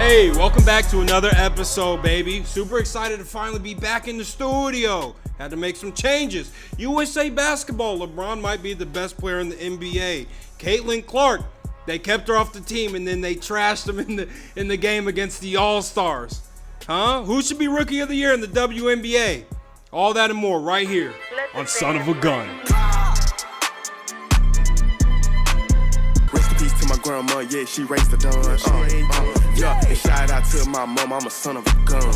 Hey, welcome back to another episode, baby. Super excited to finally be back in the studio. Had to make some changes. USA basketball, LeBron might be the best player in the NBA. Caitlin Clark, they kept her off the team and then they trashed him in the game against the All-Stars. Huh? Who should be Rookie of the Year in the WNBA? All that and more right here on Son of a Gun. Rest in peace to my grandma, yeah, she raised the dawn. Yeah, and shout out to my mom, I'm a son of a gun.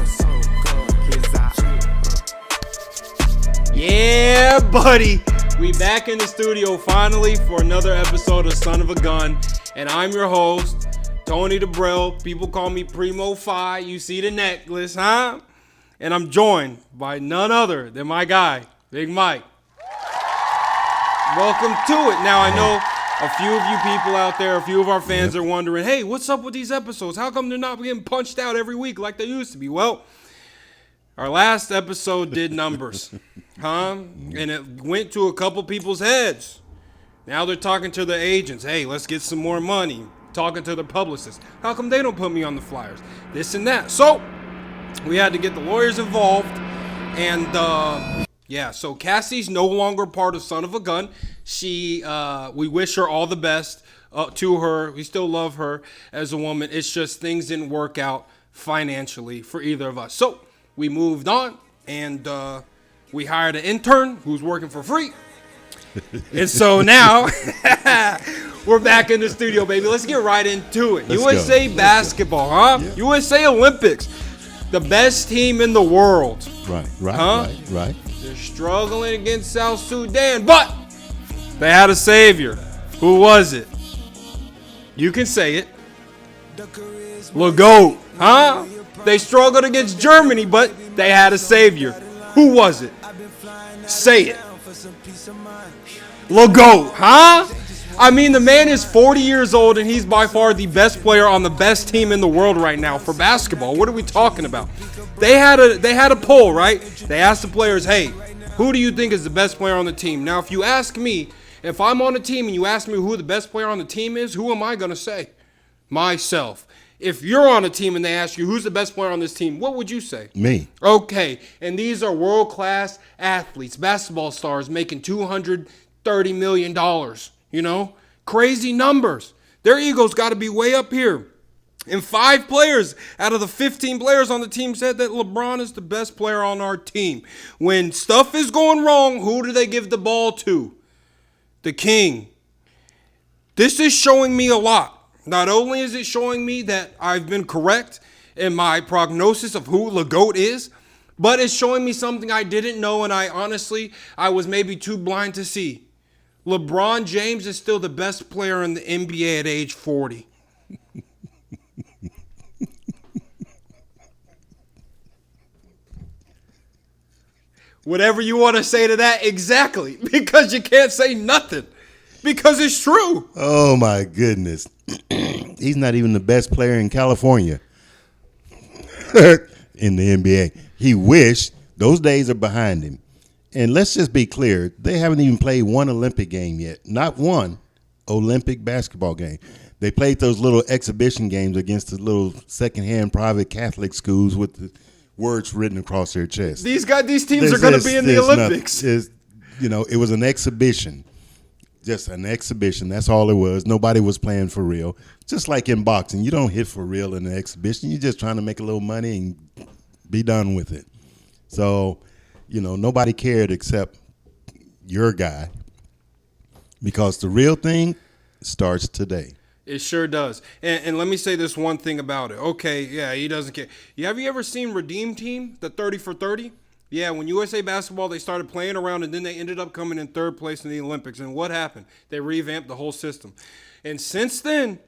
Yeah, buddy. We back in the studio finally for another episode of Son of a Gun. And I'm your host, Tony DeBrell. People call me Primo Phi. You see the necklace, huh? And I'm joined by none other than my guy, Big Mike. Welcome to it. Now, I know a few of you people out there, a few of our fans are wondering, hey, what's up with these episodes? How come they're not getting punched out every week like they used to be? Well, our last episode did numbers, huh? And it went to a couple people's heads. Now they're talking to their agents. Hey, let's get some more money. Talking to their publicists. How come they don't put me on the flyers? This and that. So we had to get the lawyers involved. And so Cassie's no longer part of Son of a Gun. We wish her all the best to her. We still love her as a woman. It's just things didn't work out financially for either of us. So we moved on, and we hired an intern who's working for free. And so now we're back in the studio, baby. Let's get right into it. USA basketball, huh? Yeah. USA Olympics. The best team in the world. Right. They're struggling against South Sudan, but they had a savior. Who was it? You can say it. LeGoat, huh? They struggled against Germany, but they had a savior. Who was it? Say it. LeGoat, huh? I mean, the man is 40 years old, and he's by far the best player on the best team in the world right now for basketball. What are we talking about? They had a poll, right? They asked the players, hey, who do you think is the best player on the team? Now, if you ask me, if I'm on a team and you ask me who the best player on the team is, who am I going to say? Myself. If you're on a team and they ask you who's the best player on this team, what would you say? Me. Okay, and these are world-class athletes, basketball stars making $230 million. You know, crazy numbers. Their egos got to be way up here. And 5 players out of the 15 players on the team said that LeBron is the best player on our team. When stuff is going wrong, who do they give the ball to? The king. This is showing me a lot. Not only is it showing me that I've been correct in my prognosis of who LeGoat is, but it's showing me something I didn't know, and I was maybe too blind to see. LeBron James is still the best player in the NBA at age 40. Whatever you want to say to that, exactly. Because you can't say nothing. Because it's true. Oh, my goodness. He's not even the best player in California in the NBA. He wished. Those days are behind him. And let's just be clear, they haven't even played one Olympic game yet. Not one Olympic basketball game. They played those little exhibition games against the little secondhand private Catholic schools with the words written across their chest. These teams are going to be in the Olympics. It was an exhibition. Just an exhibition. That's all it was. Nobody was playing for real. Just like in boxing, you don't hit for real in an exhibition. You're just trying to make a little money and be done with it. So, nobody cared except your guy, because the real thing starts today. It sure does. And let me say this one thing about it. Okay, yeah, he doesn't care. Have you ever seen Redeem Team, the 30 for 30? Yeah, when USA Basketball, they started playing around, and then they ended up coming in third place in the Olympics. And what happened? They revamped the whole system. And since then,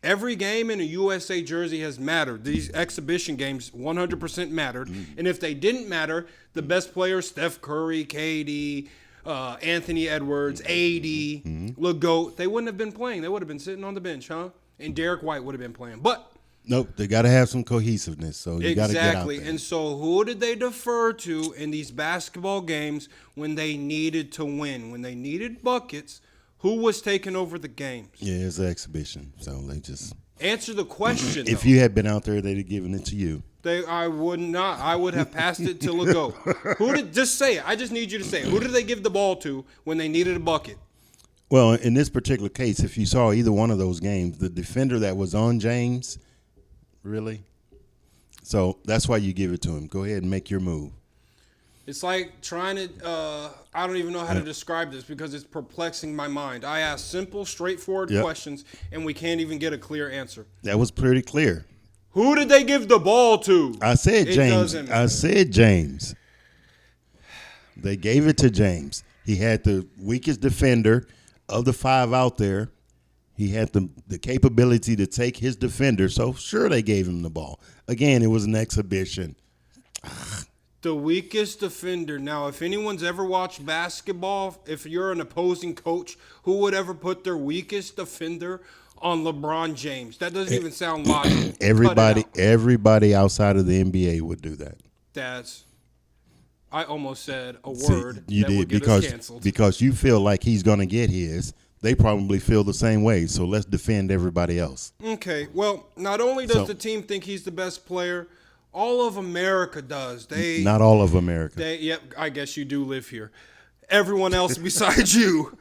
every game in a USA jersey has mattered. These exhibition games 100% mattered. Mm-hmm. And if they didn't matter, the best players, Steph Curry, KD, Anthony Edwards, AD, LeGoat, they wouldn't have been playing. They would have been sitting on the bench, huh? And Derek White would have been playing. But nope, they got to have some cohesiveness. So you got to get out there. And so who did they defer to in these basketball games when they needed to win? When they needed buckets, who was taking over the games? Yeah, it's an exhibition. So they just Answer the question. If though. you had been out there, they'd have given it to you. I would not. I would have passed it to Legault. Just say it. I just need you to say it. Who did they give the ball to when they needed a bucket? Well, in this particular case, if you saw either one of those games, the defender that was on James, really? So that's why you give it to him. Go ahead and make your move. It's like trying to, I don't even know how to describe this because it's perplexing my mind. I ask simple, straightforward questions, and we can't even get a clear answer. That was pretty clear. Who did they give the ball to? I said James. I said James. They gave it to James. He had the weakest defender of the 5 out there. He had the capability to take his defender, so sure they gave him the ball. Again, it was an exhibition. The weakest defender. Now, if anyone's ever watched basketball, if you're an opposing coach, who would ever put their weakest defender on LeBron James? That doesn't even sound logical. Everybody outside of the NBA would do that. I almost said a word you that did would get because us canceled. because you feel like he's going to get his. They probably feel the same way. So let's defend everybody else. Okay. Well, not only does the team think he's the best player, all of America does. Not all of America. Yep. I guess you do live here. Everyone else besides you,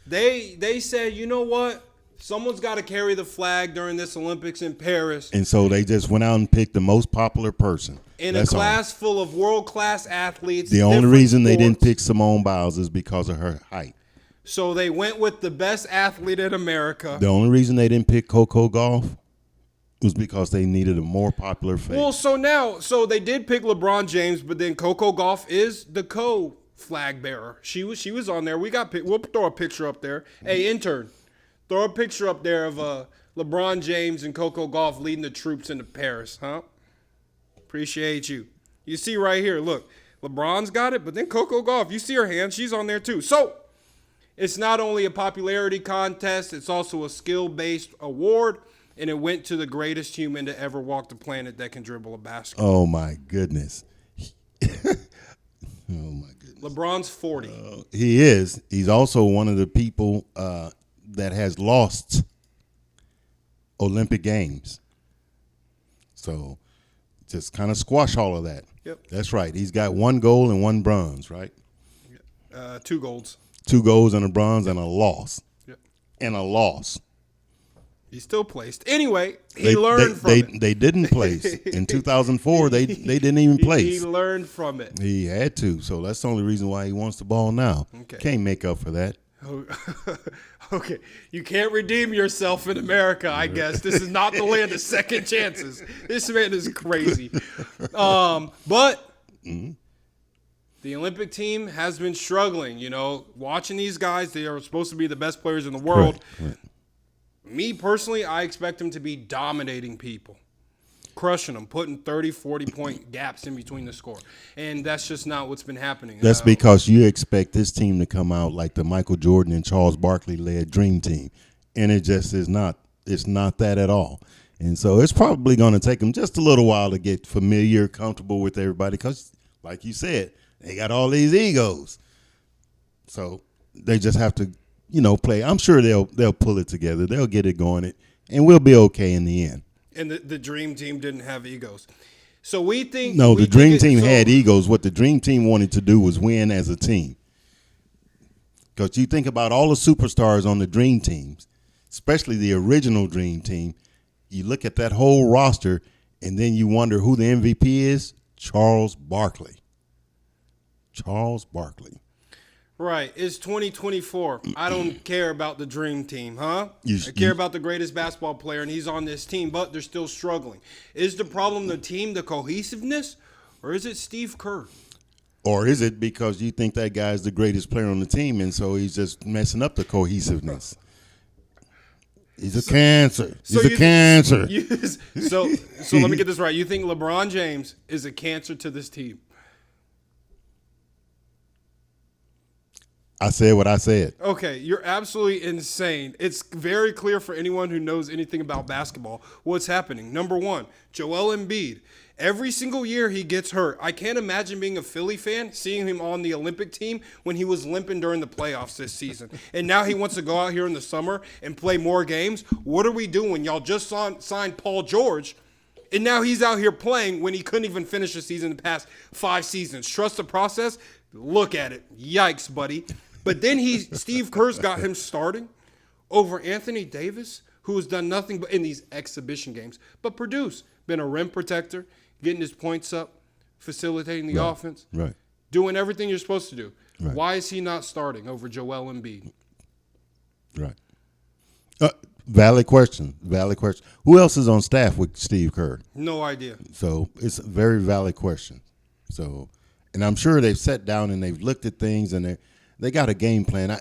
They said, you know what? Someone's got to carry the flag during this Olympics in Paris. And so they just went out and picked the most popular person. In a class full of world-class athletes. The only reason they didn't pick Simone Biles is because of her height. So they went with the best athlete in America. The only reason they didn't pick Coco Gauff was because they needed a more popular face. Well, so they did pick LeBron James, but then Coco Gauff is the co-flag bearer. She was on there. We'll throw a picture up there. Hey, intern, throw a picture up there of LeBron James and Coco Gauff leading the troops into Paris, huh? Appreciate you. You see right here, look, LeBron's got it, but then Coco Gauff, you see her hand, she's on there too. So it's not only a popularity contest, it's also a skill-based award, and it went to the greatest human to ever walk the planet that can dribble a basketball. Oh, my goodness. LeBron's 40. He is. He's also one of the people that has lost Olympic Games. So just kind of squash all of that. Yep. That's right. He's got 1 gold and 1 bronze, right? 2 golds. 2 golds and a bronze and a loss. Yep. And a loss. He still placed. Anyway, he learned from it. They didn't place. In 2004, they didn't even place. He learned from it. He had to. So that's the only reason why he wants the ball now. Okay. Can't make up for that. Okay. You can't redeem yourself in America, I guess. This is not the land of second chances. This man is crazy. But the Olympic team has been struggling. You know, watching these guys, they are supposed to be the best players in the world. Right. Me, personally, I expect them to be dominating people. Crushing them, putting 30, 40-point gaps in between the score. And that's just not what's been happening. That's because you expect this team to come out like the Michael Jordan and Charles Barkley-led Dream Team. And it just is not. It's not that at all. And so it's probably going to take them just a little while to get familiar, comfortable with everybody because, like you said, they got all these egos. So they just have to, play. I'm sure they'll pull it together. They'll get it going, and we'll be okay in the end. And the Dream Team didn't have egos. So we think... No, the Dream Team had egos. What the Dream Team wanted to do was win as a team. Because you think about all the superstars on the Dream Teams, especially the original Dream Team, you look at that whole roster, and then you wonder who the MVP is. Charles Barkley. Charles Barkley. Right. It's 2024. I don't care about the Dream Team, huh? I care about the greatest basketball player, and he's on this team, but they're still struggling. Is the problem the team, the cohesiveness, or is it Steve Kerr? Or is it because you think that guy's the greatest player on the team, and so he's just messing up the cohesiveness? He's a cancer. He's a cancer. So let me get this right. You think LeBron James is a cancer to this team? I said what I said. Okay, you're absolutely insane. It's very clear for anyone who knows anything about basketball what's happening. Number one, Joel Embiid. Every single year he gets hurt. I can't imagine being a Philly fan, seeing him on the Olympic team when he was limping during the playoffs this season. And now he wants to go out here in the summer and play more games. What are we doing? Y'all just signed Paul George, and now he's out here playing when he couldn't even finish the season in the past 5 seasons. Trust the process? Look at it. Yikes, buddy. But then Steve Kerr's got him starting over Anthony Davis, who has done nothing but in these exhibition games, but produce. Been a rim protector, getting his points up, facilitating the offense, doing everything you're supposed to do. Right. Why is he not starting over Joel Embiid? Right. Valid question. Who else is on staff with Steve Kerr? No idea. So it's a very valid question. So, and I'm sure they've sat down and they've looked at things and they got a game plan.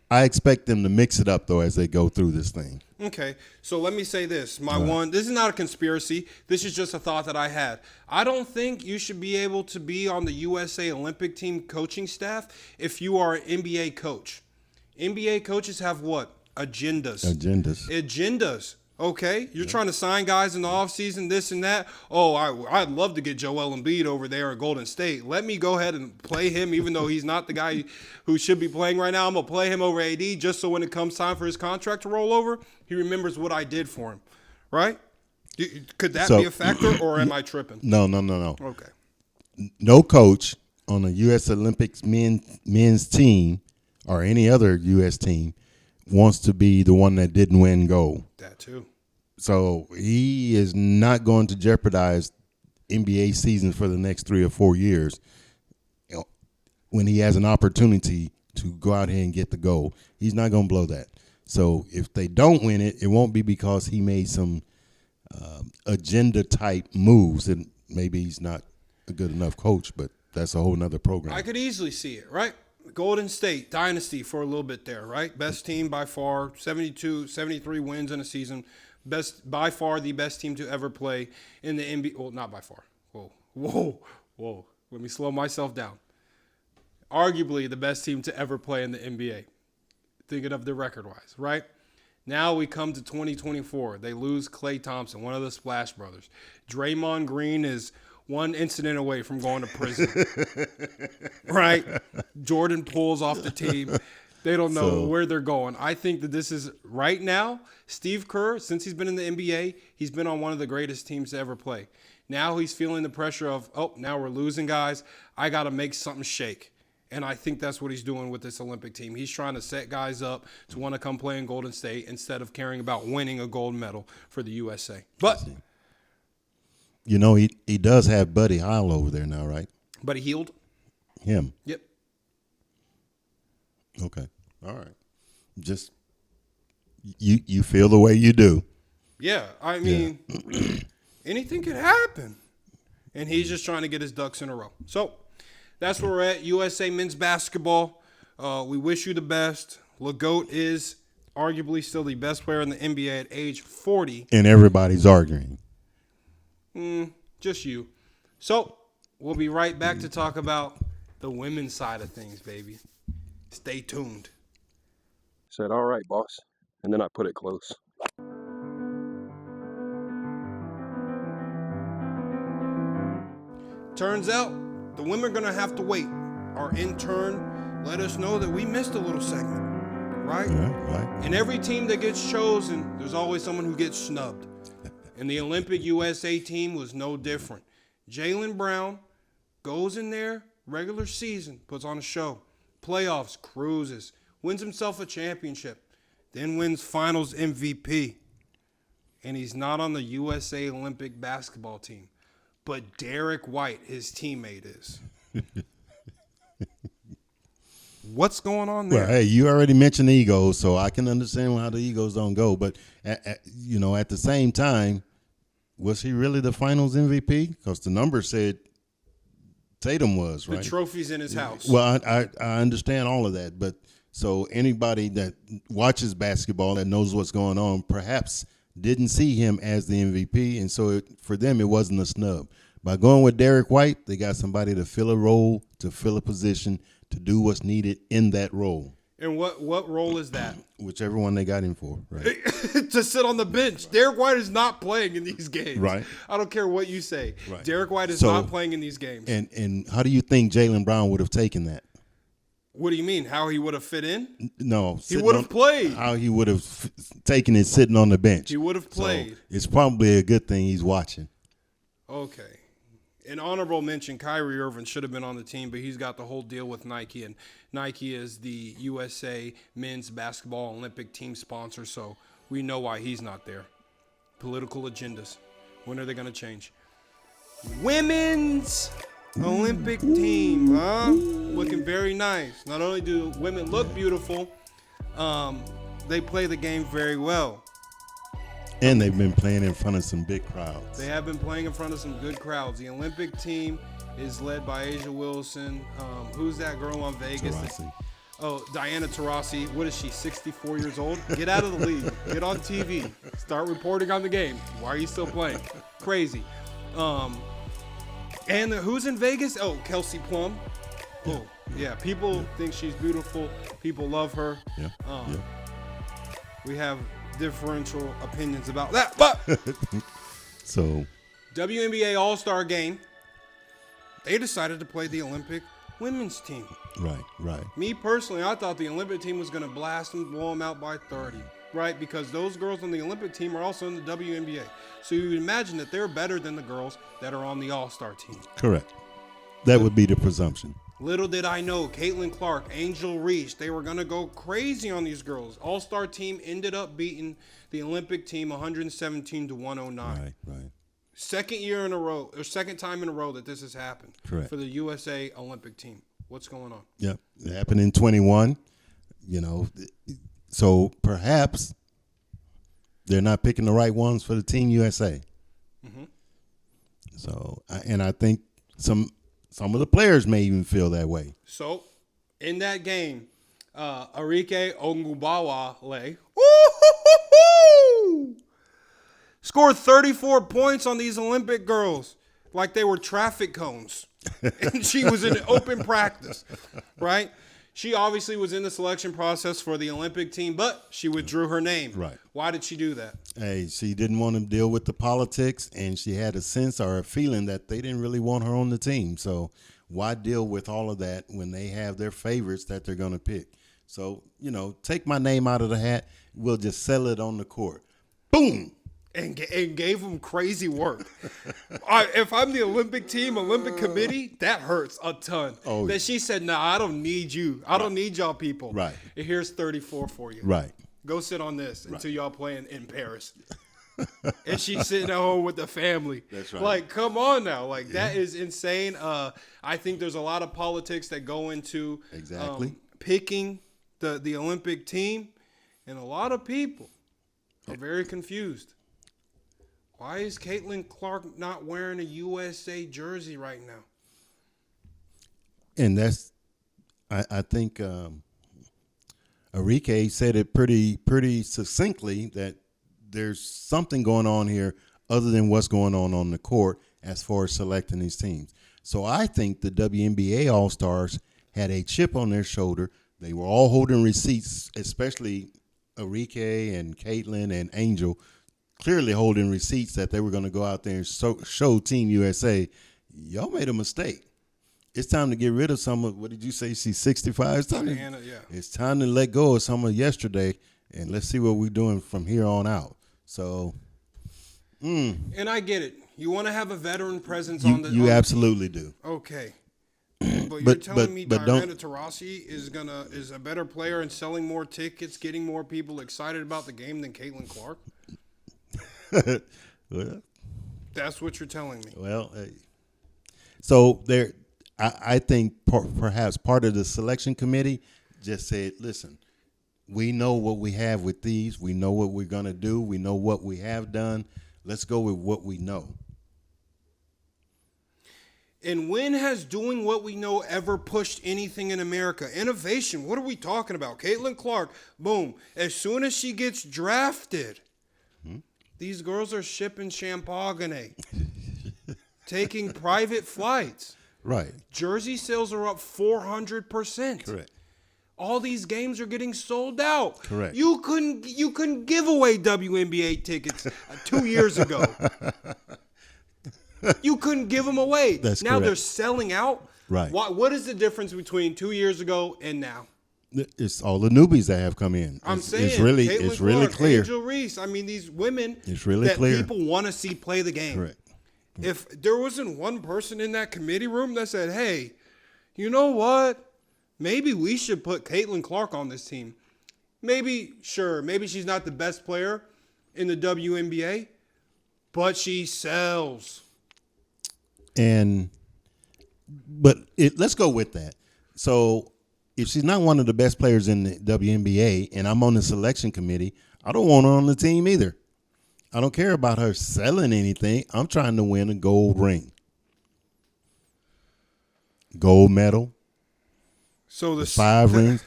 I expect them to mix it up, though, as they go through this thing. Okay, so let me say this. This is not a conspiracy. This is just a thought that I had. I don't think you should be able to be on the USA Olympic team coaching staff if you are an NBA coach. NBA coaches have what? Agendas. Okay? You're trying to sign guys in the offseason, this and that. Oh, I'd love to get Joel Embiid over there at Golden State. Let me go ahead and play him, even though he's not the guy who should be playing right now. I'm going to play him over AD just so when it comes time for his contract to roll over, he remembers what I did for him. Right? Could that be a factor, or am I tripping? No. Okay. No coach on a U.S. Olympics men's team or any other U.S. team wants to be the one that didn't win gold. That too. So he is not going to jeopardize NBA season for the next 3 or 4 years when he has an opportunity to go out here and get the gold. He's not going to blow that. So if they don't win it, it won't be because he made some agenda-type moves, and maybe he's not a good enough coach, but that's a whole nother program. I could easily see it, right? Golden State dynasty for a little bit there, right? Best team by far, 72, 73 wins in a season. By far the best team to ever play in the NBA. Well, not by far. Whoa. Let me slow myself down. Arguably the best team to ever play in the NBA. Thinking of the record-wise, right? Now we come to 2024. They lose Klay Thompson, one of the Splash Brothers. Draymond Green is one incident away from going to prison, right? Jordan pulls off the team. They don't know where they're going. I think that this is, right now, Steve Kerr, since he's been in the NBA, he's been on one of the greatest teams to ever play. Now he's feeling the pressure of, now we're losing guys. I got to make something shake. And I think that's what he's doing with this Olympic team. He's trying to set guys up to want to come play in Golden State instead of caring about winning a gold medal for the USA. But you know, he does have Buddy Hield over there now, right? Buddy Hield? Him. Yep. Okay. All right. Just you feel the way you do. Yeah. I mean, anything could happen. And he's just trying to get his ducks in a row. So that's where we're at. USA men's basketball. We wish you the best. LeGoat is arguably still the best player in the NBA at age 40. And everybody's arguing. Just you. So we'll be right back to talk about the women's side of things, baby. Stay tuned. Said, all right, boss. And then I put it close. Turns out the women are going to have to wait. Our intern let us know that we missed a little segment, right? Yeah, right. And every team that gets chosen, there's always someone who gets snubbed. And the Olympic USA team was no different. Jaylen Brown goes in there, regular season, puts on a show. Playoffs, cruises, wins himself a championship, then wins finals MVP. And he's not on the USA Olympic basketball team. But Derek White, his teammate, is. What's going on there? Well, hey, you already mentioned the egos, so I can understand how the egos don't go. But, at the same time, was he really the finals MVP? Because the number said Tatum was, right? The trophy's in his house. Well, I understand all of that. But so anybody that watches basketball that knows what's going on perhaps didn't see him as the MVP. And so for them, it wasn't a snub. By going with Derek White, they got somebody to fill a role, to fill a position, to do what's needed in that role. And what role is that? Whichever one they got him for, right? To sit on the bench. Derek White is not playing in these games. Right. I don't care what you say. Right. Derek White is not playing in these games. And how do you think Jaylen Brown would have taken that? What do you mean? How he would have fit in? No. He would have played. How he would have taken it sitting on the bench. He would have played. So it's probably a good thing he's watching. Okay. An honorable mention, Kyrie Irving should have been on the team, but he's got the whole deal with Nike, and Nike is the USA men's basketball Olympic team sponsor, so we know why he's not there. Political agendas. When are they going to change? Women's Olympic team, huh? Looking very nice. Not only do women look beautiful, they play the game very well. And they've been playing in front of some big crowds. They have been playing in front of some good crowds. The Olympic team is led by Asia Wilson. Who's that girl on Vegas? Diana Taurasi. What is she, 64 years old? Get out of the league. Get on TV. Start reporting on the game. Why are you still playing? Crazy. And who's in Vegas? Oh, Kelsey Plum. Oh, yeah. People think she's beautiful. People love her. Yeah. We have differential opinions about that, but so WNBA All-Star Game, they decided to play the Olympic women's team. Right. Me personally, I thought the Olympic team was going to blast them, blow them out by 30, right? Because those girls on the Olympic team are also in the WNBA. So you imagine that they're better than the girls that are on the All-Star team. Correct. That would be the presumption. Little did I know, Caitlin Clark, Angel Reese, they were going to go crazy on these girls. All-Star team ended up beating the Olympic team 117-109. Right. Second time in a row that this has happened. Correct. For the USA Olympic team. What's going on? Yep. It happened in 21. So perhaps they're not picking the right ones for the Team USA. Mm-hmm. So, and I think some of the players may even feel that way. So, in that game, Arike Ogunbowale scored 34 points on these Olympic girls like they were traffic cones. And she was in open practice, right? She obviously was in the selection process for the Olympic team, but she withdrew her name. Right. Why did she do that? Hey, she didn't want to deal with the politics, and she had a sense or a feeling that they didn't really want her on the team. So why deal with all of that when they have their favorites that they're going to pick? So, take my name out of the hat. We'll just settle it on the court. Boom. And gave them crazy work. If I'm the Olympic team, Olympic committee, that hurts a ton. Oh, that she said, "Nah, I don't need you. I don't need y'all people. Right. And here's 34 for you. Right. Go sit on this until y'all playing in Paris." And she's sitting at home with the family. That's right. Like, come on now. Like, that is insane. I think there's a lot of politics that go into picking the Olympic team, and a lot of people are very confused. Why is Caitlin Clark not wearing a USA jersey right now? And that's, I think Arike said it pretty succinctly that there's something going on here other than what's going on the court as far as selecting these teams. So I think the WNBA All-Stars had a chip on their shoulder. They were all holding receipts, especially Arike and Caitlin and Angel, clearly holding receipts that they were going to go out there and show Team USA, y'all made a mistake. It's time to get rid of some of, what did you say, she's 65? It's time to let go of some of yesterday, and let's see what we're doing from here on out. So. And I get it. You want to have a veteran presence on the You absolutely do. Okay. But you're telling me Diana Taurasi is a better player and selling more tickets, getting more people excited about the game than Caitlin Clark? Well, that's what you're telling me. Well, so there, I think perhaps part of the selection committee just said, listen, we know what we have with these. We know what we're going to do. We know what we have done. Let's go with what we know. And when has doing what we know ever pushed anything in America? Innovation. What are we talking about? Caitlin Clark, boom. As soon as she gets drafted, these girls are shipping champagne taking private flights. Right. Jersey sales are up 400%. Correct. All these games are getting sold out. Correct. You couldn't give away WNBA tickets 2 years ago. You couldn't give them away. That's now correct. they're selling out. Right. What is the difference between 2 years ago and now? It's all the newbies that have come in. I'm saying it's really Caitlin Clark, clear. Angel Reese. I mean, these women It's really that clear. people want to see play the game. Correct. If there wasn't one person in that committee room that said, "Hey, you know what? Maybe we should put Caitlin Clark on this team." Maybe she's not the best player in the WNBA, but she sells. Let's go with that. So if she's not one of the best players in the WNBA and I'm on the selection committee, I don't want her on the team either. I don't care about her selling anything. I'm trying to win a gold ring. Gold medal. So the 5 rings.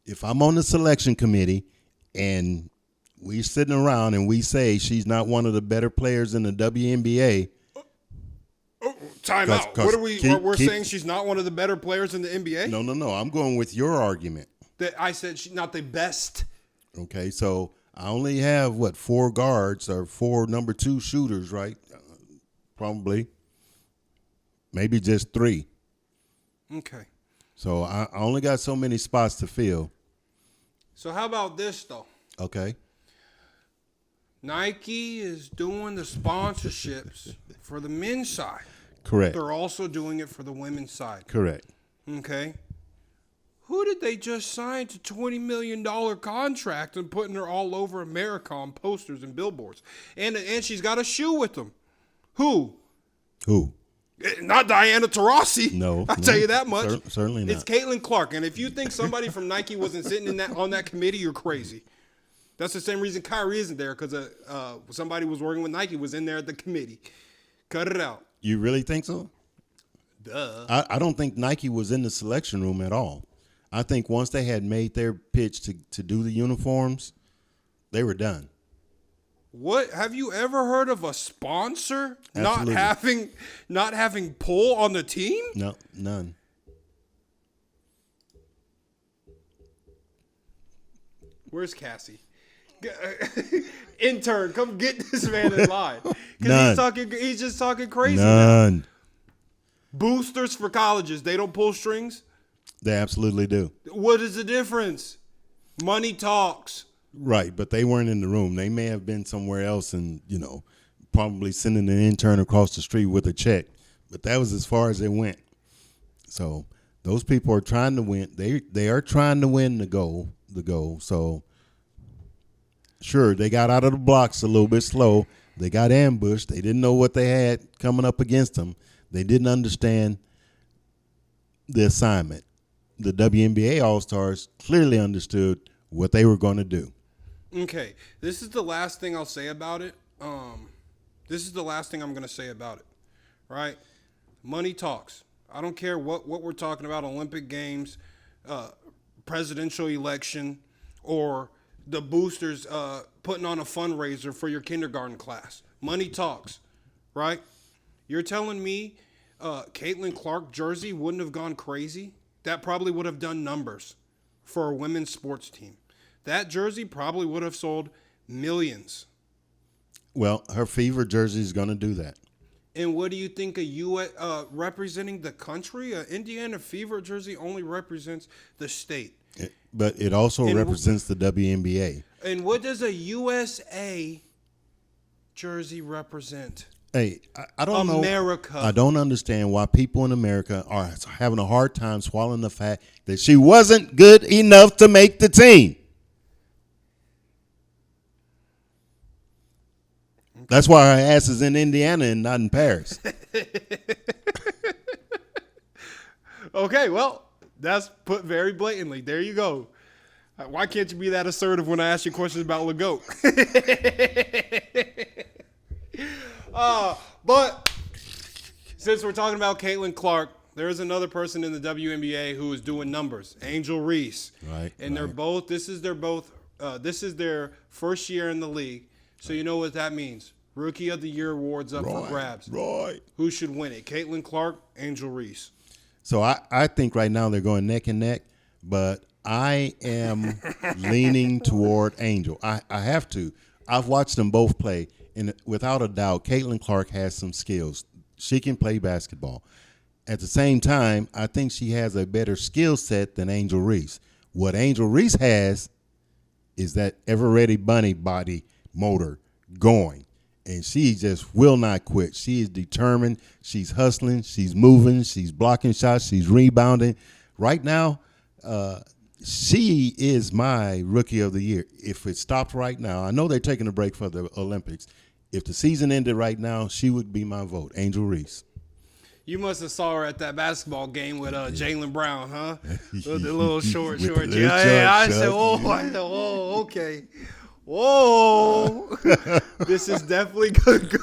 If I'm on the selection committee and we're sitting around and we say she's not one of the better players in the WNBA. Time out. What are we? We're saying she's not one of the better players in the NBA? No. I'm going with your argument. That I said she's not the best. Okay, so I only have 4 guards or 4 number 2 shooters, right? Probably. Maybe just 3. Okay. So I only got so many spots to fill. So how about this though? Okay. Nike is doing the sponsorships for the men's side. Correct. They're also doing it for the women's side. Correct. Okay. Who did they just sign to $20 million contract and putting her all over America on posters and billboards? And she's got a shoe with them. Who? Not Diana Taurasi. No. I'll tell you that much. Certainly not. It's Caitlin Clark. And if you think somebody from Nike wasn't sitting on that committee, you're crazy. That's the same reason Kyrie isn't there, because somebody was working with Nike was in there at the committee. Cut it out. You really think so? Duh. I don't think Nike was in the selection room at all. I think once they had made their pitch to do the uniforms, they were done. What have you ever heard of a sponsor Absolutely. not having pull on the team? No, none. Where's Cassie? Intern, come get this man in line. None. He's just talking crazy None. now. Boosters for colleges, they don't pull strings? They absolutely do. What is the difference? Money talks. Right, but they weren't in the room. They may have been somewhere else and, probably sending an intern across the street with a check. But that was as far as it went. So those people are trying to win. They are trying to win the goal. So sure, they got out of the blocks a little bit slow. They got ambushed. They didn't know what they had coming up against them. They didn't understand the assignment. The WNBA All-Stars clearly understood what they were going to do. Okay, this is the last thing I'll say about it. This is the last thing I'm going to say about it, right? Money talks. I don't care what we're talking about, Olympic Games, presidential election, or the boosters putting on a fundraiser for your kindergarten class. Money talks, right? You're telling me Caitlin Clark jersey wouldn't have gone crazy? That probably would have done numbers for a women's sports team. That jersey probably would have sold millions. Well, her Fever jersey is going to do that. And what do you think representing the country? Indiana Fever jersey only represents the state. But it also represents the WNBA. And what does a USA jersey represent? Hey, I don't know. America. I don't understand why people in America are having a hard time swallowing the fact that she wasn't good enough to make the team. That's why her ass is in Indiana and not in Paris. Okay, well, that's put very blatantly. There you go. Why can't you be that assertive when I ask you questions about LeGoat? But since we're talking about Caitlin Clark, there is another person in the WNBA who is doing numbers, Angel Reese. Right. And they're both. This is their first year in the league. So you know what that means. Rookie of the Year awards up for grabs. Roy. Who should win it? Caitlin Clark, Angel Reese. So I think right now they're going neck and neck, but I am leaning toward Angel. I have to. I've watched them both play, and without a doubt, Caitlin Clark has some skills. She can play basketball. At the same time, I think she has a better skill set than Angel Reese. What Angel Reese has is that ever-ready bunny body motor going, and she just will not quit. She is determined. She's hustling. She's moving. She's blocking shots. She's rebounding. Right now, she is my Rookie of the Year. If it stopped right now, I know they're taking a break for the Olympics. If the season ended right now, she would be my vote, Angel Reese. You must have saw her at that basketball game with Jaylen Brown, huh? With the little short. I said, whoa, okay. Whoa. This is definitely good.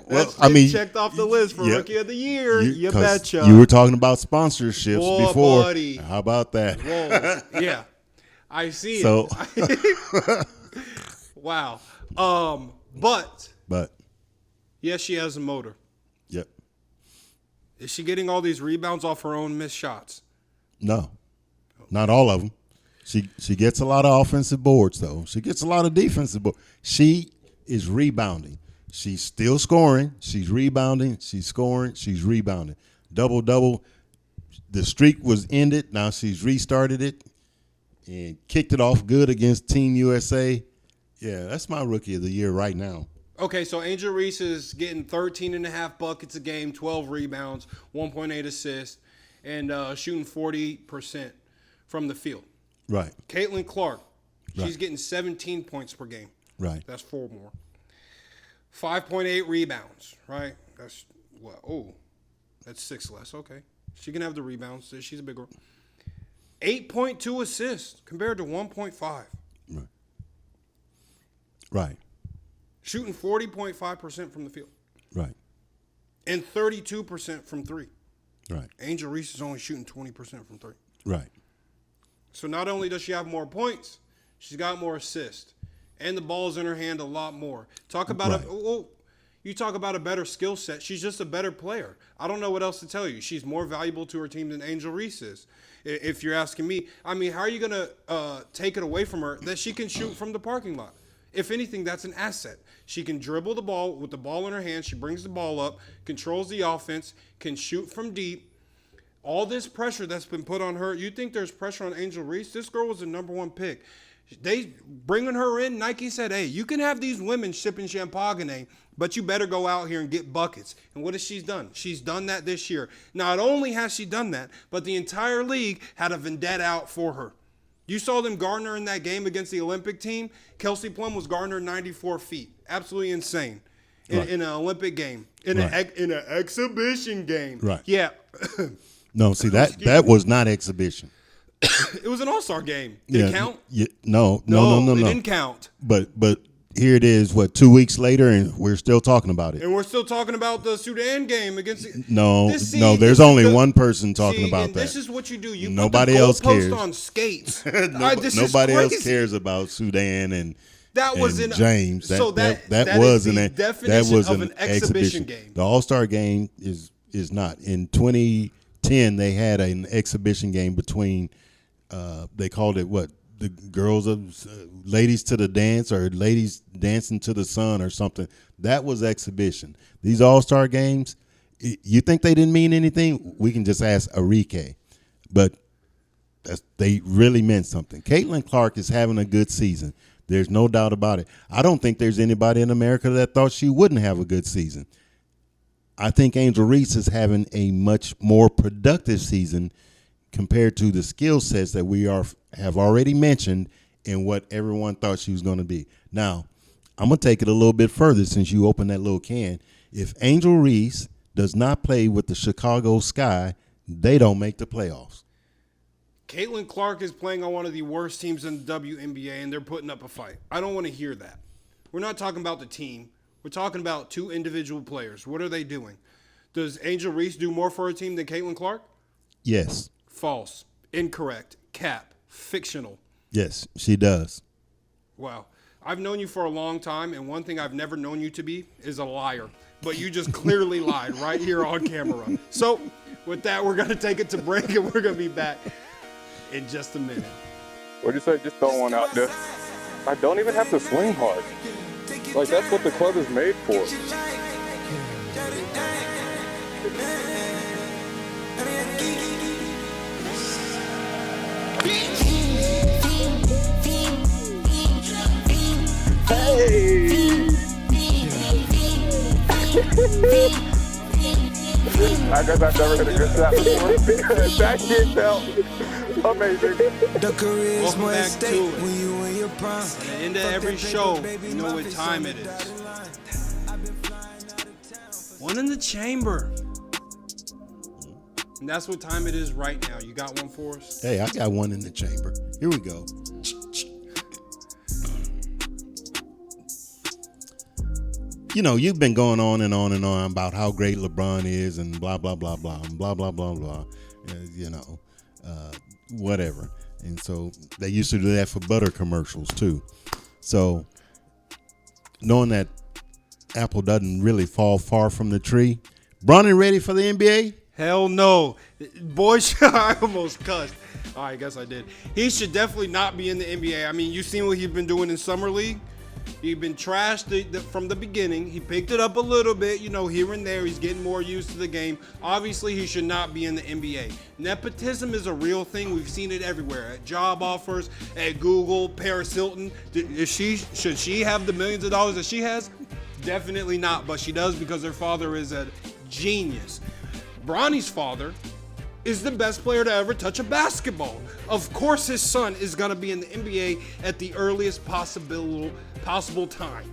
Well, I mean, checked off the list for Rookie of the Year. You betcha. You were talking about sponsorships before. Buddy. How about that? Whoa. Yeah. I see so, it. Wow. But yes, she has a motor. Yep. Is she getting all these rebounds off her own missed shots? No, not all of them. She gets a lot of offensive boards, though. She gets a lot of defensive boards. She is rebounding. She's still scoring. She's rebounding. She's scoring. She's rebounding. Double-double. The streak was ended. Now she's restarted it and kicked it off good against Team USA. Yeah, that's my Rookie of the Year right now. Okay, so Angel Reese is getting 13.5 buckets a game, 12 rebounds, 1.8 assists, and shooting 40% from the field. Right. Caitlin Clark, she's getting 17 points per game. Right. That's 4 more. 5.8 rebounds, right? That's what? Oh, that's 6 less. Okay. She can have the rebounds. She's a big girl. 8.2 assists compared to 1.5. Right. Right. Shooting 40.5% from the field. Right. And 32% from 3. Right. Angel Reese is only shooting 20% from 3. Right. So not only does she have more points, she's got more assists. And the ball's in her hand a lot more. Talk about you talk about a better skill set. She's just a better player. I don't know what else to tell you. She's more valuable to her team than Angel Reese is, if you're asking me. I mean, how are you going to take it away from her that she can shoot from the parking lot? If anything, that's an asset. She can dribble the ball with the ball in her hand. She brings the ball up, controls the offense, can shoot from deep. All this pressure that's been put on her, you think there's pressure on Angel Reese? This girl was the #1 pick. They bringing her in, Nike said, hey, you can have these women sipping champagne, but you better go out here and get buckets. And what has she done? She's done that this year. Not only has she done that, but the entire league had a vendetta out for her. You saw them guarding her in that game against the Olympic team. Kelsey Plum was guarding her 94 feet. Absolutely insane in an Olympic game, in an exhibition game. Right. Yeah. No, see, that was not exhibition. It was an all-star game. Did it count? No. It didn't count. But here it is, 2 weeks later, and we're still talking about it. And we're still talking about the Sudan game against. No. There's only one person talking about that. This is what you do. You nobody put the else cares on skates. Nobody else cares about Sudan and James. That was an exhibition game. The All-Star game is not. In 2010, they had an exhibition game between. They called it what? The girls of ladies to the dance or ladies dancing to the sun or something. That was exhibition. These all-star games, you think they didn't mean anything? We can just ask Arike, but they really meant something. Caitlin Clark is having a good season. There's no doubt about it. I don't think there's anybody in America that thought she wouldn't have a good season. I think Angel Reese is having a much more productive season compared to the skill sets that we have already mentioned and what everyone thought she was going to be. Now, I'm going to take it a little bit further since you opened that little can. If Angel Reese does not play with the Chicago Sky, they don't make the playoffs. Caitlin Clark is playing on one of the worst teams in the WNBA, and they're putting up a fight. I don't want to hear that. We're not talking about the team. We're talking about 2 individual players. What are they doing? Does Angel Reese do more for her team than Caitlin Clark? Yes. False. Incorrect. Cap. Fictional. Yes, she does. Wow. I've known you for a long time, and one thing I've never known you to be is a liar. But you just clearly lied right here on camera. So, with that, we're going to take it to break, and we're going to be back in just a minute. What'd you say? Just throw one out there. I don't even have to swing hard. Like, that's what the club is made for. Hey! I guess I've never hit a good shot before because that shit felt amazing. Welcome back to it. At the end of every show, you know what time it is. One in the chamber. And that's what time it is right now. You got one for us? Hey, I got one in the chamber. Here we go. You know, you've been going on and on and on about how great LeBron is and blah, blah, blah, blah, and blah, blah, blah, blah, whatever. And so they used to do that for butter commercials too. So knowing that apple doesn't really fall far from the tree, Bronny ready for the NBA? Hell no. Boy, I almost cussed. I guess I did. He should definitely not be in the NBA. I mean, you've seen what he's been doing in Summer League. He's been trashed from the beginning. He picked it up a little bit, here and there. He's getting more used to the game. Obviously, he should not be in the NBA. Nepotism is a real thing. We've seen it everywhere. At job offers, at Google, Paris Hilton. Should she have the millions of dollars that she has? Definitely not, but she does because her father is a genius. Bronny's father is the best player to ever touch a basketball. Of course his son is going to be in the NBA at the earliest possible time.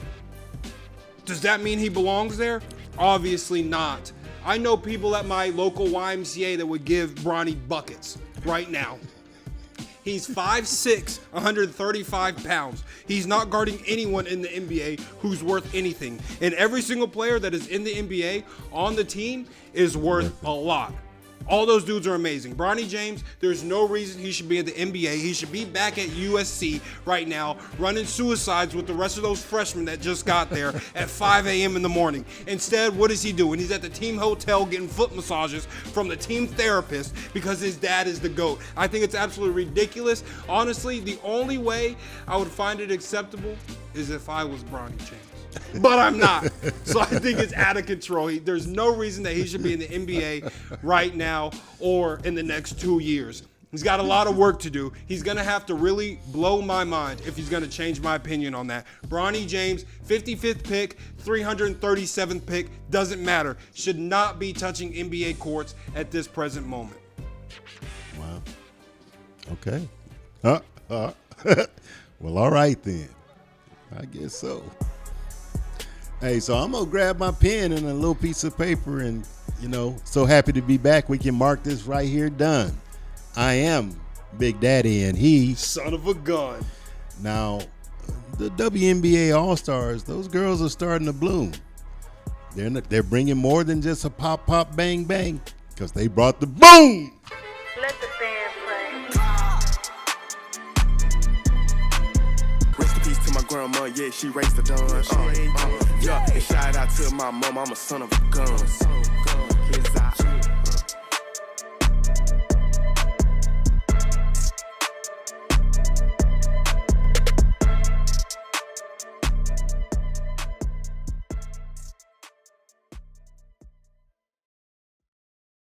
Does that mean he belongs there? Obviously not. I know people at my local YMCA that would give Bronny buckets right now. He's 5'6", 135 pounds. He's not guarding anyone in the NBA who's worth anything. And every single player that is in the NBA on the team is worth a lot. All those dudes are amazing. Bronny James, there's no reason he should be in the NBA. He should be back at USC right now, running suicides with the rest of those freshmen that just got there at 5 a.m. in the morning. Instead, what is he doing? He's at the team hotel getting foot massages from the team therapist because his dad is the GOAT. I think it's absolutely ridiculous. Honestly, the only way I would find it acceptable is if I was Bronny James. But I'm not. So I think it's out of control. There's no reason that he should be in the NBA right now or in the next 2 years. He's got a lot of work to do. He's going to have to really blow my mind if he's going to change my opinion on that. Bronny James, 55th pick, 337th pick, doesn't matter. Should not be touching NBA courts at this present moment. Wow. Okay. Well, all right then. I guess so. Hey, so I'm going to grab my pen and a little piece of paper and, so happy to be back. We can mark this right here done. I am Big Daddy and he. Son of a gun. Now, the WNBA All-Stars, those girls are starting to bloom. They're bringing more than just a pop, pop, bang, bang because they brought the boom. Let the band play. Rest in peace to my grandma, yeah, she raised the dawn. Yeah, and shout out to my mom, I'm a son of a gun.